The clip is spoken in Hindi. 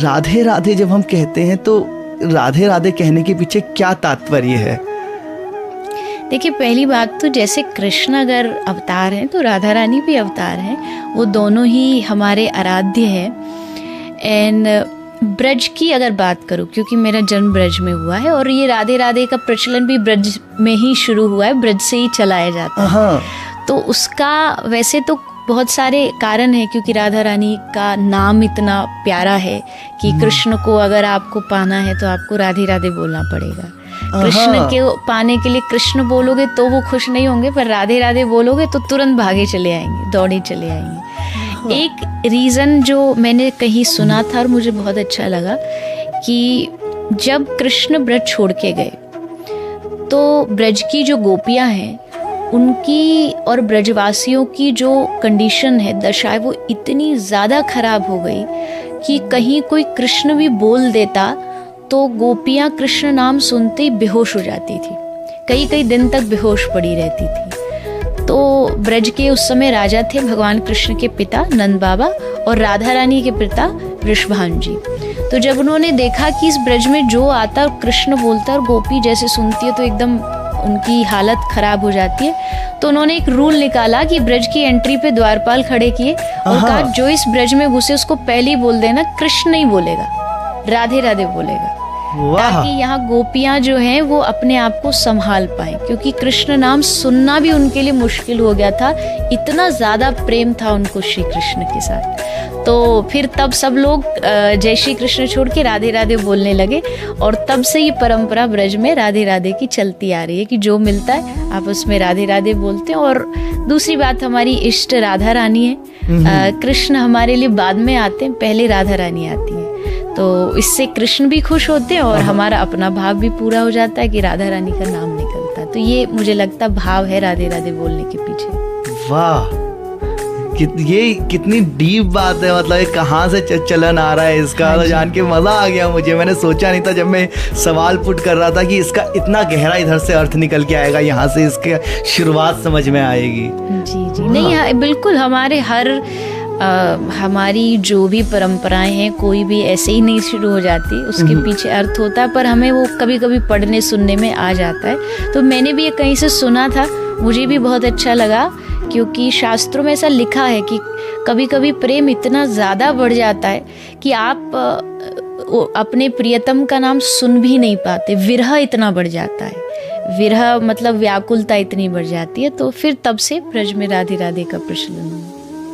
राधे राधे जब हम कहते हैं तो राधे राधे कहने के पीछे क्या तात्पर्य है? देखिए, पहली बात तो जैसे कृष्ण अगर अवतार हैं तो राधा रानी भी अवतार हैं, वो दोनों ही हमारे आराध्य हैं। एंड ब्रज की अगर बात करूं, क्योंकि मेरा जन्म ब्रज में हुआ है और ये राधे राधे का प्रचलन भी ब्रज में ही शुरू हुआ है, ब्रज से ही चलाया जाता है। तो उसका वैसे तो बहुत सारे कारण है, क्योंकि राधा रानी का नाम इतना प्यारा है कि कृष्ण को अगर आपको पाना है तो आपको राधे राधे बोलना पड़ेगा। कृष्ण के पाने के लिए कृष्ण बोलोगे तो वो खुश नहीं होंगे, पर राधे राधे बोलोगे तो तुरंत भागे चले आएंगे, दौड़े चले आएंगे। एक रीज़न जो मैंने कहीं सुना था और मुझे बहुत अच्छा लगा कि जब कृष्ण ब्रज छोड़ के गए तो ब्रज की जो गोपियां हैं उनकी और ब्रजवासियों की जो कंडीशन है, दशा है, वो इतनी ज़्यादा खराब हो गई कि कहीं कोई कृष्ण भी बोल देता तो गोपियाँ कृष्ण नाम सुनते ही बेहोश हो जाती थी, कई कई दिन तक बेहोश पड़ी रहती थी। तो ब्रज के उस समय राजा थे भगवान कृष्ण के पिता नंद बाबा और राधा रानी के पिता वृषभानु जी। तो जब उन्होंने देखा कि इस ब्रज में जो आता और कृष्ण बोलता और गोपी जैसे सुनती है तो एकदम उनकी हालत खराब हो जाती है, तो उन्होंने एक रूल निकाला कि ब्रज की एंट्री पे द्वारपाल खड़े किए और कहा जो इस ब्रज में घुसे उसको पहले ही बोल देना कृष्ण नहीं बोलेगा, राधे राधे बोलेगा, ताकि यहाँ गोपियां जो हैं वो अपने आप को संभाल पाए, क्योंकि कृष्ण नाम सुनना भी उनके लिए मुश्किल हो गया था, इतना ज्यादा प्रेम था उनको श्री कृष्ण के साथ। तो फिर तब सब लोग जय श्री कृष्ण छोड़ के राधे राधे बोलने लगे और तब से ये परंपरा ब्रज में राधे राधे की चलती आ रही है कि जो मिलता है आपस में राधे राधे बोलते हैं। और दूसरी बात, हमारी इष्ट राधा रानी है, कृष्ण हमारे लिए बाद में आते हैं, पहले राधा रानी आती है, तो इससे कृष्ण भी खुश होते हैं और हमारा अपना भाव भी पूरा हो जाता है कि राधा रानी का नाम निकलता है। तो ये मुझे लगता भाव है राधे राधे बोलने के पीछे। वाह, ये कितनी डीप बात है, मतलब कहाँ से चलन आ रहा है इसका। तो जान के मजा आ गया मुझे, मैंने सोचा नहीं था जब मैं सवाल पुट कर रहा था कि इसका इतना गहरा इधर से अर्थ निकल के आएगा, यहाँ से इसके शुरुआत समझ में आएगी। जी नहीं, बिल्कुल हमारे हमारी जो भी परंपराएं हैं कोई भी ऐसे ही नहीं शुरू हो जाती, उसके पीछे अर्थ होता है, पर हमें वो कभी कभी पढ़ने सुनने में आ जाता है। तो मैंने भी ये कहीं से सुना था, मुझे भी बहुत अच्छा लगा, क्योंकि शास्त्रों में ऐसा लिखा है कि कभी कभी प्रेम इतना ज़्यादा बढ़ जाता है कि आप अपने प्रियतम का नाम सुन भी नहीं पाते, विरह इतना बढ़ जाता है, विरह मतलब व्याकुलता इतनी बढ़ जाती है। तो फिर तब से ब्रज में राधे राधे का प्रचलन हुआ।